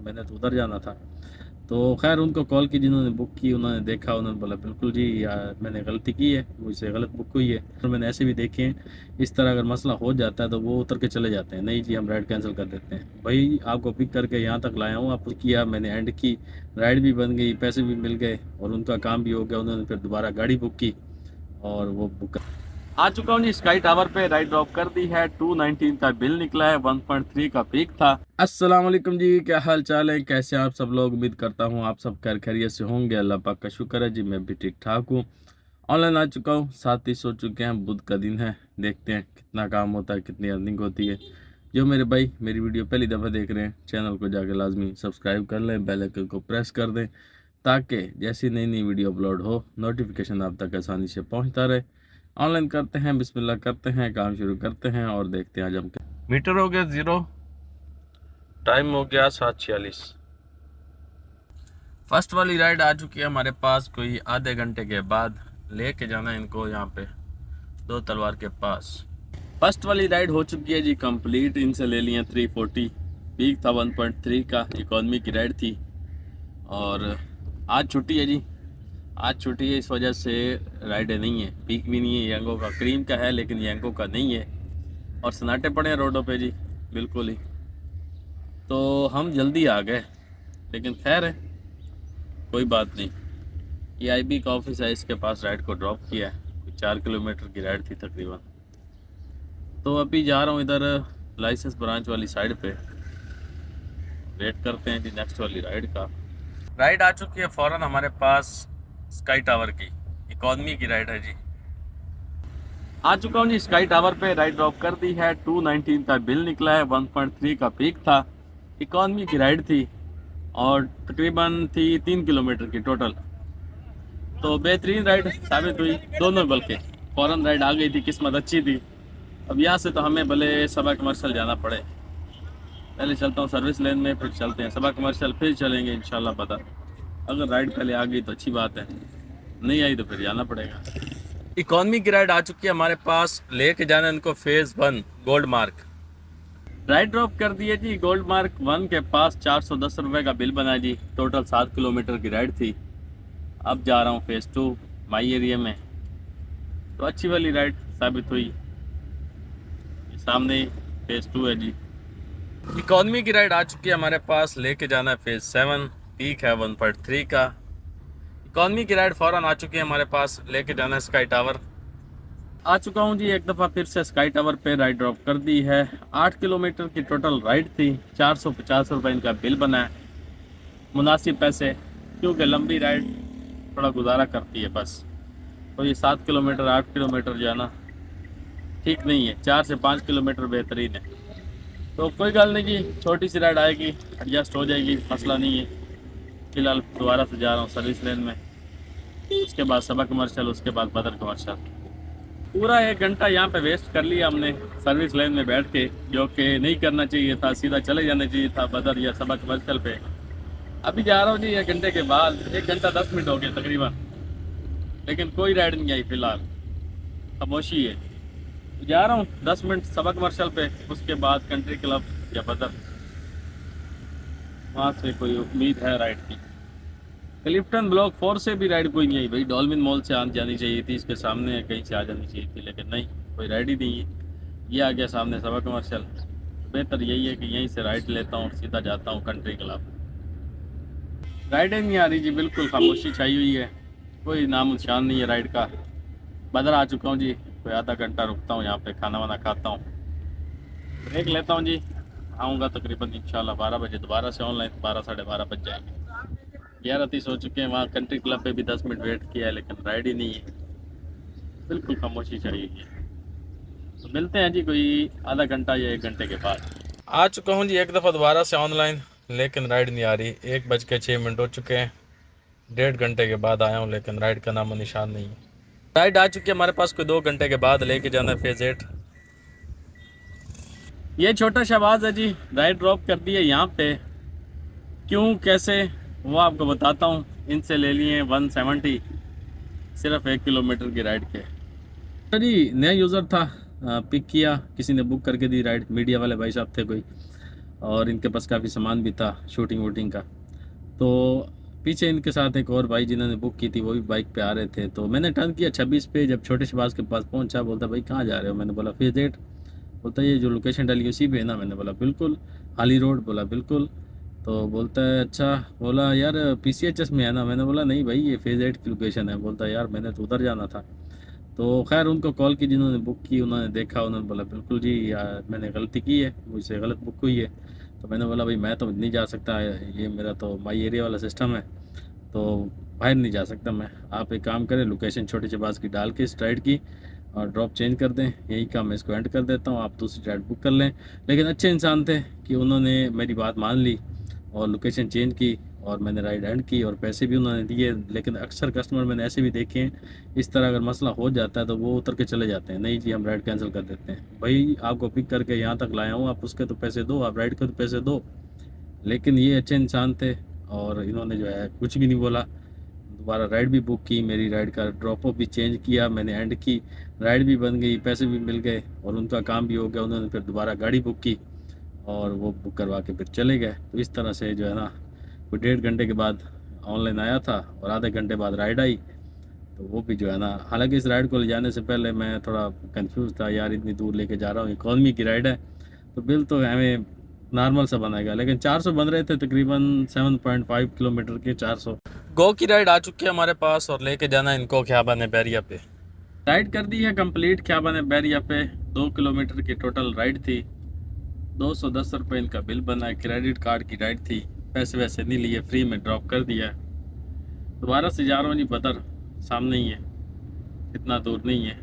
मैंने तो उधर जाना था। तो खैर उनको कॉल की, जिन्होंने बुक की उन्होंने देखा, उन्होंने बोला बिल्कुल जी यार मैंने गलती की है, मुझसे गलत बुक हुई है। और मैंने ऐसे भी देखे हैं, इस तरह अगर मसला हो जाता है तो वो उतर के चले जाते हैं, नहीं जी हम राइड कैंसिल कर देते हैं। भाई आपको पिक करके यहाँ तक लाया हूँ, आप किया, मैंने एंड की, राइड भी बन गई, पैसे भी मिल गए और उनका काम भी हो गया। उन्होंने फिर दोबारा गाड़ी बुक की और वो बुक आ चुका हूँ जी स्काई टावर पे, राइड ड्रॉप कर दी है। 219 का बिल निकला है, 1.3 का पीक था। अस्सलाम वालेकुम जी, क्या हाल चाल है, कैसे आप सब लोग? उम्मीद करता हूँ आप सब खैर खैरियत से होंगे, अल्लाह पाक का शुक्र है जी, मैं भी ठीक ठाक हूँ। ऑनलाइन आ चुका हूँ, 7:30 हो चुके हैं, बुध का दिन है। देखते हैं कितना काम होता है, कितनी अर्निंग होती है। जो मेरे भाई मेरी वीडियो पहली दफ़ा देख रहे हैं, चैनल को जाके लाजमी सब्सक्राइब कर लें, बेल आइकन को प्रेस कर दें, ताकि जैसी नई नई वीडियो अपलोड हो नोटिफिकेशन आप तक आसानी से पहुंचता रहे। ऑनलाइन करते हैं, बिस्मिल्लाह करते हैं, काम शुरू करते हैं और देखते हैं आज हम क्या। मीटर हो गया 0, टाइम हो गया 7:46। फर्स्ट वाली राइड आ चुकी है हमारे पास, कोई आधे घंटे के बाद लेके जाना है इनको यहाँ पे दो तलवार के पास। फर्स्ट वाली राइड हो चुकी है जी कंप्लीट, इनसे ले लिया 340, पीक था 1.3 का, इकॉनमी की राइड थी। और आज छुट्टी है जी, आज छुट्टी है, इस वजह से राइडें नहीं है, पीक भी नहीं है। यंगो का क्रीम का है लेकिन यंगो का नहीं है, और सन्नाटे पड़े हैं रोडों पे जी बिल्कुल ही। तो हम जल्दी आ गए, लेकिन खैर है, कोई बात नहीं। ये आईबी का ऑफिस है, इसके पास राइड को ड्रॉप किया है, कुछ 4 किलोमीटर की राइड थी तकरीबन। तो अभी जा रहा हूँ इधर लाइसेंस ब्रांच वाली साइड पे, वेट करते हैं जी नेक्स्ट वाली राइड का। राइड आ चुकी है फ़ौरन हमारे पास, स्काई टावर की इकॉनमी की राइड है जी। आ चुका हूँ जी स्काई टावर पे, राइड ड्रॉप कर दी है। 219 का बिल निकला है, 1.3 का पीक था, इकॉनमी की राइड थी और तकरीबन थी 3 किलोमीटर की टोटल। तो बेहतरीन राइड साबित हुई, दोनों बल्कि फ़ौरन राइड आ गई थी, किस्मत अच्छी थी। अब यहाँ से तो हमें भले सबा कमर्शियल जाना पड़े, पहले चलता हूँ सर्विस लेन में, फिर चलते हैं सबा कमर्शियल, फिर चलेंगे इंशाल्लाह पता। अगर राइड पहले आ गई तो अच्छी बात है, नहीं आई तो फिर जाना पड़ेगा। इकॉनमी की राइड आ चुकी है हमारे पास, लेके जाना इनको phase 1 gold mark. Ride drop कर दिए जी गोल्ड मार्क 1 के पास, 410 रुपये का बिल बना जी, टोटल 7 किलोमीटर की राइड थी। अब जा रहा हूँ फेज़ 2 माई एरिया में, तो अच्छी वाली राइड साबित हुई। सामने फेज़ 2 है जी। इकॉनमी की राइड आ चुकी है हमारे पास, लेके जाना है फेज़ 7, पीक है 1.3 का। इकॉनमी की राइड फ़ौरन आ चुकी है हमारे पास, लेके जाना है स्काई टावर। आ चुका हूँ जी एक दफ़ा फिर से स्काई टावर पे, राइड ड्रॉप कर दी है। 8 किलोमीटर की टोटल राइड थी, 450 रुपये इनका बिल बना है, मुनासिब पैसे, क्योंकि लंबी राइड थोड़ा गुजारा करती है बस। तो ये 7 किलोमीटर 8 किलोमीटर जाना ठीक नहीं है, 4 से 5 किलोमीटर बेहतरीन है। तो कोई गल नहीं जी, छोटी सी राइड आएगी, एडजस्ट हो जाएगी, मसला नहीं है। फिलहाल दोबारा से जा रहा हूँ सर्विस लेन में, उसके बाद सबा कमर्शियल, उसके बाद बदर कमर्शियल। पूरा 1 घंटा यहाँ पे वेस्ट कर लिया हमने सर्विस लाइन में बैठ के, जो कि नहीं करना चाहिए था, सीधा चले जाना चाहिए था बदर या सबक कमर्शियल पे। अभी जा रहा हूँ जी 1 घंटे के बाद, 1 घंटा 10 मिनट हो गए तकरीबन, लेकिन कोई राइड नहीं आई फिलहाल, खामोशी है। तो जा रहा हूँ 10 मिनट सबक कमर्शियल पे, उसके बाद कंट्री क्लब या बदर, वहाँ से कोई उम्मीद है राइड की। क्लिफ्टन ब्लॉक 4 से भी राइड कोई नहीं आई भाई, डॉल्फिन मॉल से आ जानी चाहिए थी, इसके सामने कहीं से आ जानी चाहिए थी, लेकिन नहीं, कोई राइड ही नहीं है। ये आ गया सामने सबा कमर्शियल। बेहतर यही है कि यहीं से राइड लेता हूँ और सीधा जाता हूँ कंट्री क्लब। राइडें नहीं आ रही जी, बिल्कुल खामोशी छाई हुई है, कोई नाम निशान नहीं है राइड का। बदर आ चुका हूँ जी, कोई आधा घंटा रुकता हूँ यहाँ पे, खाना वाना खाता हूँ, ब्रेक लेता हूँ जी। आऊँगा तकरीबन इंशाल्लाह 12 बजे दोबारा से ऑनलाइन, 12 साढ़े 12 बज जाएंगे। 11:30 हो चुके हैं, वहाँ कंट्री क्लब पे भी 10 मिनट वेट किया है, लेकिन राइड ही नहीं है, बिल्कुल खामोशी चाहिए है। तो मिलते हैं जी कोई आधा घंटा या 1 घंटे के बाद। आ चुका हूँ जी एक दफ़ा दोबारा से ऑनलाइन, लेकिन राइड नहीं आ रही। 1:06 हो चुके हैं, 1.5 घंटे के बाद आया हूँ, लेकिन राइड का नामो निशान नहीं है। राइड आ चुकी है हमारे पास, कोई 2 घंटे के बाद, लेके जाना है फेज़ 8। ये छोटा शहबाज है जी, राइड ड्रॉप कर दी है यहाँ पे, क्यों कैसे वो आपको बताता हूँ। इनसे ले लिए 170, सिर्फ 1 किलोमीटर की राइड के। जी नया यूज़र था, पिक किया, किसी ने बुक करके दी राइड, मीडिया वाले भाई साहब थे कोई, और इनके पास काफ़ी सामान भी था शूटिंग वूटिंग का। तो पीछे इनके साथ एक और भाई जिन्होंने बुक की थी वो भी बाइक पे आ रहे थे। तो मैंने टर्न किया 26 पे, जब छोटे शहबाज के पास पहुंचा बोलता भाई कहाँ जा रहे हो? मैंने बोला फेज 8। बोलता ये जो लोकेशन डाली उसी पे है ना? मैंने बोला बिल्कुल। हाली रोड? बोला बिल्कुल। तो बोलता है अच्छा। बोला यार PCHS में है ना? मैंने बोला नहीं भाई ये फेज़ 8 की लोकेशन है। बोलता यार मैंने तो उधर जाना था। तो खैर उनको कॉल की, जिन्होंने बुक की उन्होंने देखा, उन्होंने बोला बिल्कुल जी यार मैंने गलती की है, मुझसे गलत बुक हुई है। तो मैंने बोला भाई मैं तो नहीं जा सकता, ये मेरा तो माई एरिया वाला सिस्टम है, तो बाहर नहीं जा सकता मैं। आप एक काम करें, लोकेशन छोटे शहबाज की डाल के इस राइड की और ड्रॉप चेंज कर दें, यही काम मैं इसको एंड कर देता हूँ, आप दूसरी राइड बुक कर लें। लेकिन अच्छे इंसान थे कि उन्होंने मेरी बात मान ली और लोकेशन चेंज की और मैंने राइड एंड की और पैसे भी उन्होंने दिए। लेकिन अक्सर कस्टमर मैंने ऐसे भी देखे हैं, इस तरह अगर मसला हो जाता है तो वो उतर के चले जाते हैं, नहीं जी हम राइड कैंसिल कर देते हैं। भाई आपको पिक करके यहाँ तक लाया हूँ, आप उसके तो पैसे दो, आप राइड के तो पैसे दो। लेकिन ये अच्छे इंसान थे और इन्होंने जो है कुछ भी नहीं बोला। दोबारा राइड भी बुक की, मेरी राइड का ड्रॉप ऑफ भी चेंज किया, मैंने एंड की, राइड भी बन गई, पैसे भी मिल गए और उनका काम भी हो गया। उन्होंने फिर दोबारा गाड़ी बुक की और वो बुक करवा के फिर चले गए। तो इस तरह से जो है ना, कोई 1.5 घंटे के बाद ऑनलाइन आया था और आधे घंटे बाद राइड आई। तो वो भी जो है ना, हालांकि इस राइड को ले जाने से पहले मैं थोड़ा कंफ्यूज था, यार इतनी दूर लेके जा रहा हूँ, इकॉनमी की राइड है तो बिल तो हमें नॉर्मल सा बनाएगा, लेकिन 400 बन रहे थे, तकरीबन 7.5 किलोमीटर के 400। गो की राइड आ चुकी है हमारे पास और लेके जाना है इनको ख्याबान बैरिया पे। राइड कर दी है कंप्लीट ख्याबान बैरिया पे। 2 किलोमीटर की टोटल राइड थी, 210 रुपये इनका बिल बना है। क्रेडिट कार्ड की राइड थी, पैसे वैसे नहीं लिए, फ्री में ड्रॉप कर दिया। दोबारा से जा रहा हूँ जी, बदर सामने ही है, इतना दूर नहीं है।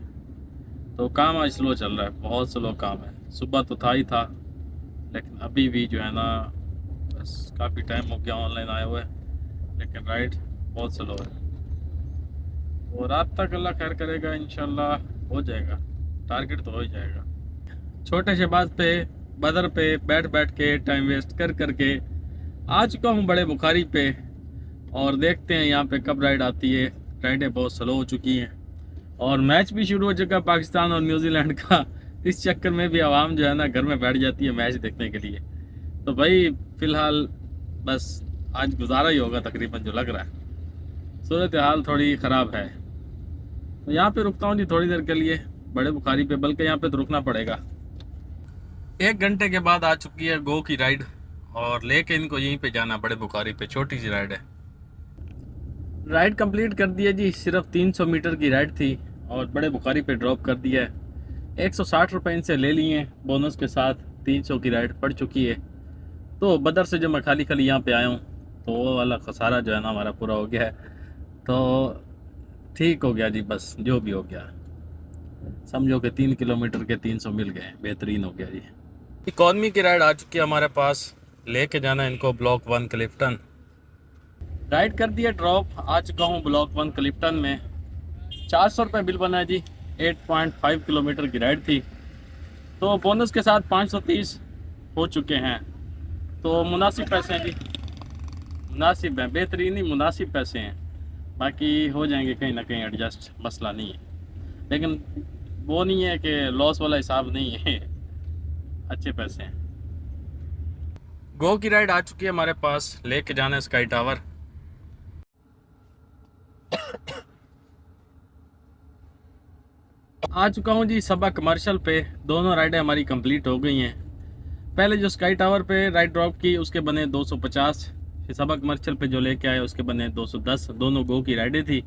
तो काम आज स्लो चल रहा है, बहुत स्लो काम है। सुबह तो था ही था, लेकिन अभी भी जो है ना बस काफ़ी टाइम हो गया ऑनलाइन आए हुए, लेकिन राइड बहुत स्लो है। और रात तक अल्लाह खैर करेगा, इंशाल्लाह हो जाएगा, टारगेट तो हो ही जाएगा। छोटे शहबाज पे बदर पे बैठ बैठ के टाइम वेस्ट कर करके आ चुका हूँ बड़े बुखारी पे, और देखते हैं यहाँ पे कब राइड आती है। राइडें बहुत स्लो हो चुकी हैं और मैच भी शुरू हो चुका पाकिस्तान और न्यूजीलैंड का। इस चक्कर में भी आवाम जो है ना घर में बैठ जाती है मैच देखने के लिए। तो भाई फ़िलहाल बस आज गुजारा ही होगा तकरीबन, जो लग रहा है। सूरत हाल थोड़ी ख़राब है, तो यहाँ पे रुकता हूँ जी थोड़ी देर के लिए बड़े बुखारी पे, बल्कि यहाँ पे तो रुकना पड़ेगा। 1 घंटे के बाद आ चुकी है गो की राइड और लेके इनको यहीं पे जाना बड़े बुखारी पे। छोटी सी राइड है, राइड कंप्लीट कर दी है जी, सिर्फ 300 मीटर की राइड थी और बड़े बुखारी पे ड्रॉप कर दिया है। 160 रुपये इनसे ले लिए हैं बोनस के साथ, 300 की राइड पड़ चुकी है। तो बदर से जो मैं खाली खाली यहाँ पे आया हूँ तो वो वाला खसारा जो है ना हमारा पूरा हो गया है। तो ठीक हो गया जी, बस जो भी हो गया, समझो कि 3 किलोमीटर के 300 मिल गए, बेहतरीन हो गया जी। इकॉनमी की राइड आ चुकी है हमारे पास, लेके जाना इनको ब्लॉक 1 क्लिफ्टन। राइड कर दिया ड्रॉप, आ चुका हूँ ब्लॉक 1 क्लिफ्टन में। 400 रुपये बिल बना है जी, 8.5 किलोमीटर की राइड थी, तो बोनस के साथ 530 हो चुके हैं। तो मुनासिब पैसे हैं जी, मुनासिब हैं, बेहतरीन ही मुनासिब पैसे हैं। बाकी हो जाएंगे कहीं ना कहीं एडजस्ट, मसला नहीं है, लेकिन वो नहीं है कि लॉस वाला हिसाब नहीं है, अच्छे पैसे हैं। गो की राइड आ चुकी है हमारे पास, लेके जाना है स्काई टावर। आ चुका हूँ जी सबा कमर्शियल पे, दोनों राइडें हमारी कंप्लीट हो गई हैं। पहले जो स्काई टावर पे राइड ड्रॉप की उसके बने 250, फिर सबा कमर्शियल पे जो लेके आए उसके बने 210, दोनों गो की राइडें थी।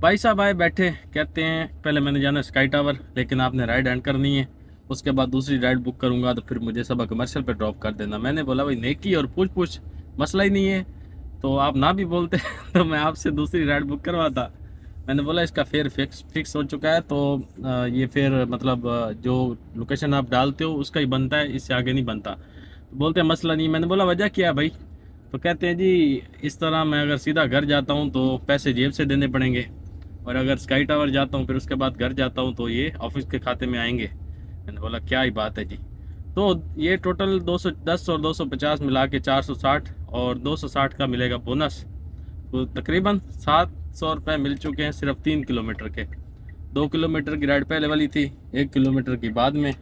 भाई साहब आए बैठे, कहते हैं पहले मैंने जाना स्काई टावर, लेकिन आपने राइड एंड करनी है, उसके बाद दूसरी राइड बुक करूँगा तो फिर मुझे सबा कमर्शियल पे ड्रॉप कर देना। मैंने बोला भाई नेकी और पूछ पूछ, मसला ही नहीं है, तो आप ना भी बोलते तो मैं आपसे दूसरी राइड बुक करवाता। मैंने बोला इसका फेयर फिक्स हो चुका है, तो ये फेयर मतलब जो लोकेशन आप डालते हो उसका ही बनता है, इससे आगे नहीं बनता। तो बोलते हैं मसला नहीं। मैंने बोला वजह क्या है भाई? तो कहते हैं जी इस तरह मैं अगर सीधा घर जाता हूँ तो पैसे जेब से देने पड़ेंगे, और अगर स्काई टावर जाता हूँ फिर उसके बाद घर जाता हूँ तो ये ऑफिस के खाते में आएंगे। मैंने बोला क्या ही बात है जी। तो ये टोटल 210 और 250 मिला के 460, और 260 का मिलेगा बोनस, तो तकरीबन 700 रुपये मिल चुके हैं सिर्फ 3 किलोमीटर के। 2 किलोमीटर की राइड पहले वाली थी, 1 किलोमीटर की बाद में।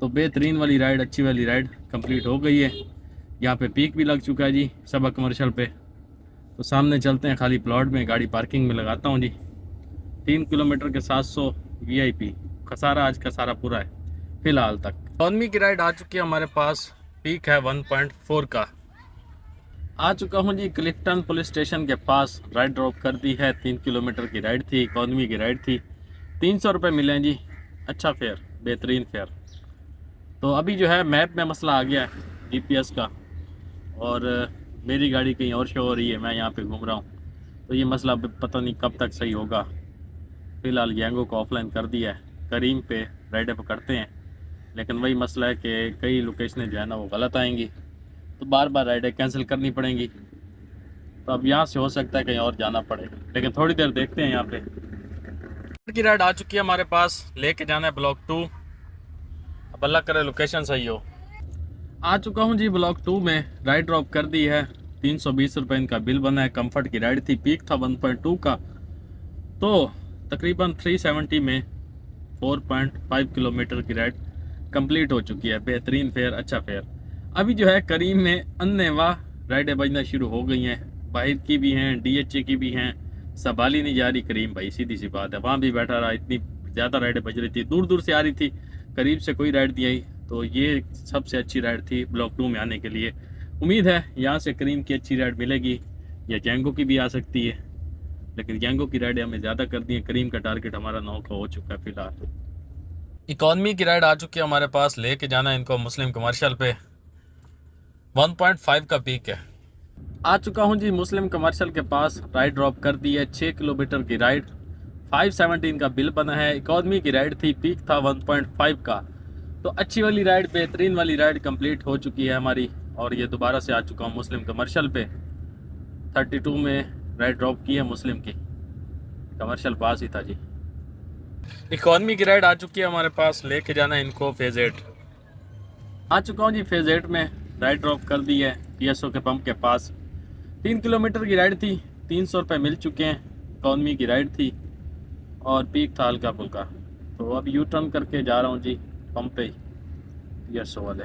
तो बेहतरीन वाली राइड, अच्छी वाली राइड कंप्लीट हो गई है। यहाँ पे पीक भी लग चुका है जी सबा कमर्शियल पे। तो सामने चलते हैं खाली प्लॉट में, गाड़ी पार्किंग में लगाता हूँ जी। 3 किलोमीटर के 700 VIP। खसारा आज खसारा पूरा है फिलहाल तक। इकॉनमी की राइड आ चुकी है हमारे पास, पीक है 1.4 का। आ चुका हूँ जी क्लिफ्टन पुलिस स्टेशन के पास, राइड ड्रॉप कर दी है। 3 किलोमीटर की राइड थी, इकॉनमी की राइड थी। 300 रुपये मिले हैं जी, अच्छा फेयर, बेहतरीन फेयर। तो अभी जो है मैप में मसला आ गया है GPS का, और मेरी गाड़ी कहीं और शो हो रही है, मैं यहाँ पे घूम रहा हूँ। तो ये मसला पता नहीं कब तक सही होगा। फ़िलहाल गैंगो को ऑफलाइन कर दिया है, करीम पे राइडें पकड़ते हैं, लेकिन वही मसला है कि कई लोकेशनें जो है ना वो गलत आएंगी, तो बार बार राइडें कैंसिल करनी पड़ेंगी। तो अब यहाँ से हो सकता है कहीं और जाना पड़े, लेकिन थोड़ी देर देखते हैं। यहाँ पे की राइड आ चुकी है हमारे पास, लेके जाना है ब्लॉक 2। अब अल्लाह करे लोकेशन सही हो। आ चुका हूँ जी ब्लॉक 2 में, राइड ड्रॉप कर दी है। 320 रुपये इनका बिल बना है। कंफर्ट की राइड थी, पीक था 1.2 का। तो तकरीबन 370 में 4.5 किलोमीटर की राइड कंप्लीट हो चुकी है। बेहतरीन फेयर, अच्छा फेयर। अभी जो है करीम में अन्नेवा राइडें बजना शुरू हो गई हैं। बाहर की भी हैं, DHA की भी हैं। संभाली नहीं जा रही करीम भाई, सीधी सी बात है। वहाँ भी बैठा रहा, इतनी ज़्यादा राइडें बज रही थी, दूर दूर से आ रही थी, करीब से कोई राइड नहीं आई। तो ये सबसे अच्छी राइड थी ब्लॉक 2 में आने के लिए। उम्मीद है यहाँ से करीम की अच्छी राइड मिलेगी, या जैंगो की भी आ सकती है, लेकिन जैंगो की राइड हमें ज़्यादा कर दी है। करीम का टारगेट हमारा 9 का हो चुका है फिलहाल। इकॉनमी की राइड आ चुकी है हमारे पास, लेके जाना है इनको मुस्लिम कमर्शियल पे। 1.5 का पीक है। आ चुका हूँ जी मुस्लिम कमर्शियल के पास, राइड ड्रॉप कर दी है। 6 किलोमीटर की राइड, 517 का बिल बना है। इकॉनमी की राइड थी, पीक था 1.5 का। तो अच्छी वाली राइड, बेहतरीन वाली राइड कंप्लीट हो चुकी है हमारी, और ये दोबारा से आ चुका हूँ मुस्लिम कमर्शियल पे। 32 में राइड ड्रॉप की है मुस्लिम की, कमर्शियल पास ही था जी। इकॉनमी की राइड आ चुकी है हमारे पास, लेके जाना है इनको फेज 8। आ चुका हूँ जी फेज 8 में, राइड ड्रॉप कर दी है PSO के पंप के पास। 3 किलोमीटर की राइड थी, 300 रुपये मिल चुके हैं। इकॉनमी की राइड थी और पीक था हल्का फुल्का। तो अब यू टर्न करके जा रहा हूँ जी पंप पे PSO वाले,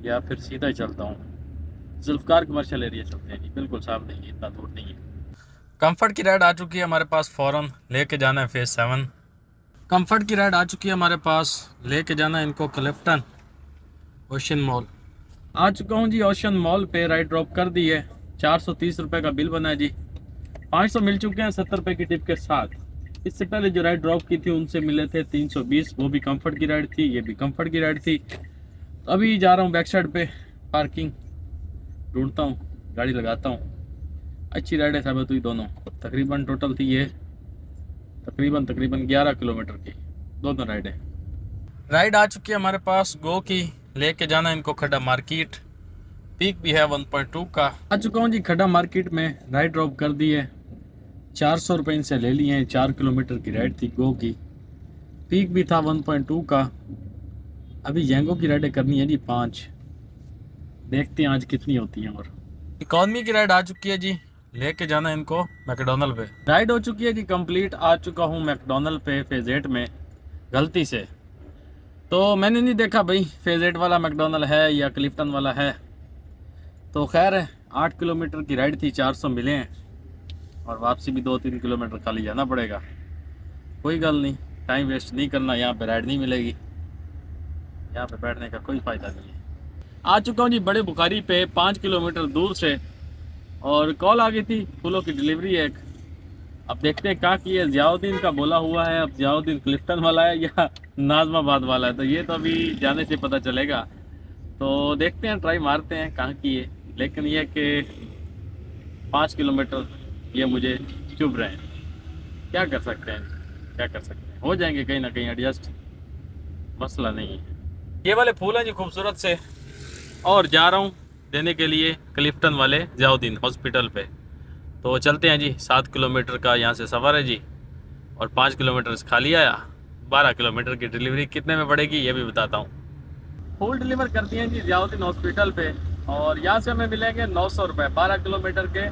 या फिर सीधा ही चलता हूँ। जुल्फकार कमर्शियल एरिया चलते हैं जी, बिल्कुल सामने ही, इतना दूर नहीं है। कंफर्ट की राइड आ चुकी है हमारे पास, फ़ौरन लेके जाना है फेज 7। कंफर्ट की राइड आ चुकी है हमारे पास, लेके जाना है इनको क्लिफ्टन ओशन मॉल। आ चुका हूँ जी ओशन मॉल पे, राइड ड्रॉप कर दी है। 430 रुपये का बिल बना है जी। 500 मिल चुके हैं 70 रुपये की टिप के साथ। इससे पहले जो राइड ड्रॉप की थी उनसे मिले थे 320, वो भी कंफर्ट की राइड थी, ये भी कंफर्ट की राइड थी। तो अभी जा रहा हूँ बैक साइड पे, पार्किंग ढूंढता हूँ, गाड़ी लगाता हूँ। अच्छी राइड है साबित हुई दोनों। तकरीबन टोटल थी ये तकरीबन 11 किलोमीटर की दोनों राइडें। राइड आ चुकी है हमारे पास गो की, लेके जाना इनको खड्डा मार्केट। पीक भी है 1.2 का। आ चुका हूँ जी खड्डा मार्केट में, राइड ड्रॉप कर दी है। 400 रुपये इनसे ले लिए हैं। 4 किलोमीटर की राइड थी गो की, पीक भी था 1.2 का। अभी जैंगो की राइडें करनी है जी 5, देखते हैं आज कितनी होती हैं। और इकॉनमी की राइड आ चुकी है जी, लेके जाना है इनको मैकडोनल्ड पे। राइड हो चुकी है जी कंप्लीट। आ चुका हूँ मैकडोनल्ड पे फेज 8 में, गलती से तो मैंने नहीं देखा भाई फेज 8 वाला मैकडोनल्ड है या क्लिफ्टन वाला है। तो खैर है, 8 किलोमीटर की राइड थी, 400 मिले हैं, और वापसी भी 2-3 किलोमीटर खाली जाना पड़ेगा। कोई गल नहीं, टाइम वेस्ट नहीं करना। यहाँ पे राइड नहीं मिलेगी, यहाँ पे बैठने का कोई फ़ायदा नहीं है। आ चुका हूँ जी बड़े बुखारी पे, 5 किलोमीटर दूर से, और कॉल आ गई थी फूलों की डिलीवरी एक। अब देखते हैं कहाँ की है। ज़ियाउद्दीन का बोला हुआ है, अब ज़ियाउद्दीन क्लिफ्टन वाला है या नाजमाबाद वाला है, तो ये तो अभी जाने से पता चलेगा। तो देखते हैं, ट्राई मारते हैं कहाँ की है। लेकिन यह कि 5 किलोमीटर ये मुझे चुभ रहे हैं। क्या कर सकते हैं, क्या कर सकते हैं, हो जाएंगे कहीं ना कहीं एडजस्ट, मसला नहीं है। ये वाले फूल हैं जी खूबसूरत से, और जा रहा हूँ देने के लिए क्लिफ्टन वाले ज़ियाउद्दीन हॉस्पिटल पे। तो चलते हैं जी। 7 किलोमीटर का यहाँ से सफ़र है जी, और 5 किलोमीटर खाली आया। 12 किलोमीटर की डिलीवरी कितने में पड़ेगी ये भी बताता हूँ। फूल डिलीवर करती हैं जी ज़ियाउद्दीन हॉस्पिटल पे, और यहाँ से हमें मिलेंगे 900 रुपये। 12 किलोमीटर के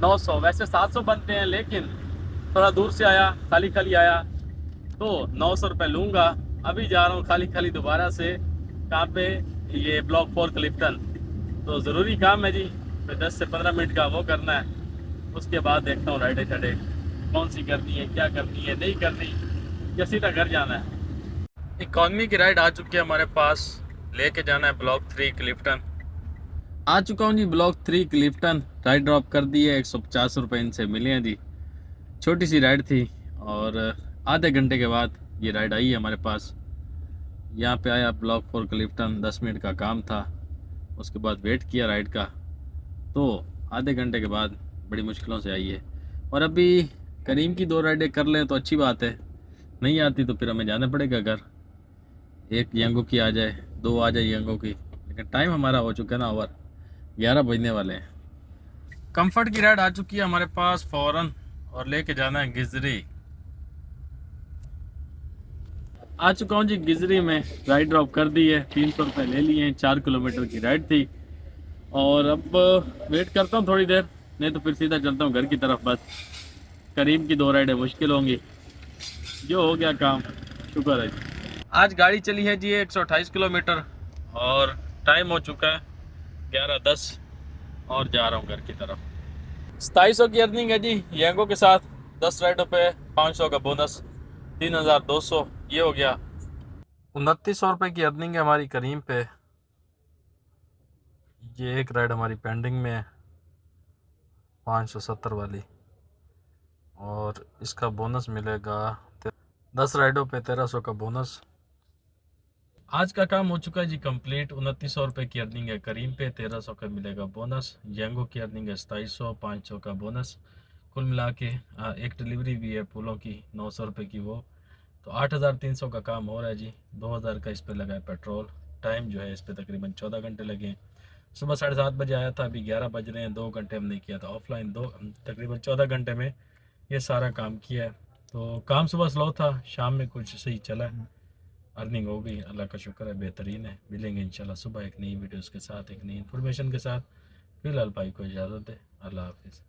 900, वैसे 700 बनते हैं, लेकिन थोड़ा दूर से आया, खाली खाली आया, तो 900 रुपये लूँगा। अभी जा रहा हूँ खाली खाली दोबारा से, कहाँ पे, ये ब्लॉक 4 क्लिफ्टन। तो ज़रूरी काम है जी, फिर 10 से 15 मिनट का वो करना है। उसके बाद देखता हूँ राइडें शाइडें कौन सी करनी है, क्या करनी है, नहीं करनी, या सीधा घर जाना है। इकॉनमी की राइड आ चुकी है हमारे पास, लेके जाना है ब्लॉक 3 क्लिफ्टन। आ चुका हूँ जी ब्लॉक 3 क्लिफ्टन। राइड ड्रॉप कर दी है, 150 रुपये इनसे मिले हैं जी। छोटी सी राइड थी और आधे घंटे के बाद ये राइड आई है हमारे पास। यहाँ पे आया ब्लॉक 4 क्लिफ्टन, 10 मिनट का काम था। उसके बाद वेट किया राइड का, तो आधे घंटे के बाद बड़ी मुश्किलों से आई है। और अभी करीम की 2 राइडें कर लें तो अच्छी बात है, नहीं आती तो फिर हमें जाना पड़ेगा घर। एक यंगो की आ जाए, 2 आ जाए यंगो की, लेकिन टाइम हमारा हो चुका है ना ओवर, 11 बजने वाले हैं। कंफर्ट की राइड आ चुकी है हमारे पास फ़ौरन, और लेके जाना है गिजरी। आ चुका हूँ जी गिजरी में, राइड ड्रॉप कर दी है, 300 रुपये ले लिए हैं। 4 किलोमीटर की राइड थी और अब वेट करता हूँ थोड़ी देर, नहीं तो फिर सीधा चलता हूँ घर की तरफ। बस करीब की 2 राइडें मुश्किल होंगी, जो हो गया काम, शुक्र है जी। आज गाड़ी चली है जी 128 किलोमीटर और टाइम हो चुका है 11:10 और जा रहा हूँ घर की तरफ। 2700 की अर्निंग है जी यंगो के साथ, 10 राइडों पे 500 का बोनस, 3200 ये हो गया। 2900 रुपये की अर्निंग है हमारी करीम पे। ये एक राइड हमारी पेंडिंग में है 570 वाली, और इसका बोनस मिलेगा 10 राइडों पे 1300 का बोनस। आज का काम हो चुका है जी कंप्लीट। 2900 रुपये की अर्निंग है करीम पे, 1300 का मिलेगा बोनस। यंगो की अर्निंग है 2700, 500 का बोनस। कुल मिला के एक डिलीवरी भी है फूलों की 900 रुपये की, वो तो 8300 का काम हो रहा है जी। 2000 का इस पे लगा है पेट्रोल। टाइम जो है इस पे तकरीबन 14 घंटे लगे हैं। सुबह 7:30 बजे आया था, अभी 11 बज रहे हैं। 2 घंटे हमने किया था ऑफलाइन, दो तकरीबन 14 घंटे में ये सारा काम किया है। तो काम सुबह स्लो था, शाम में कुछ सही चला है, अर्निंग हो गई, अल्लाह का शुक्र है, बेहतरीन है। मिलेंगे इंशाल्लाह सुबह एक नई वीडियोस के साथ, एक नई इन्फॉर्मेशन के साथ। फिलहाल भाई को इजाज़त दे, अल्लाह हाफिज़।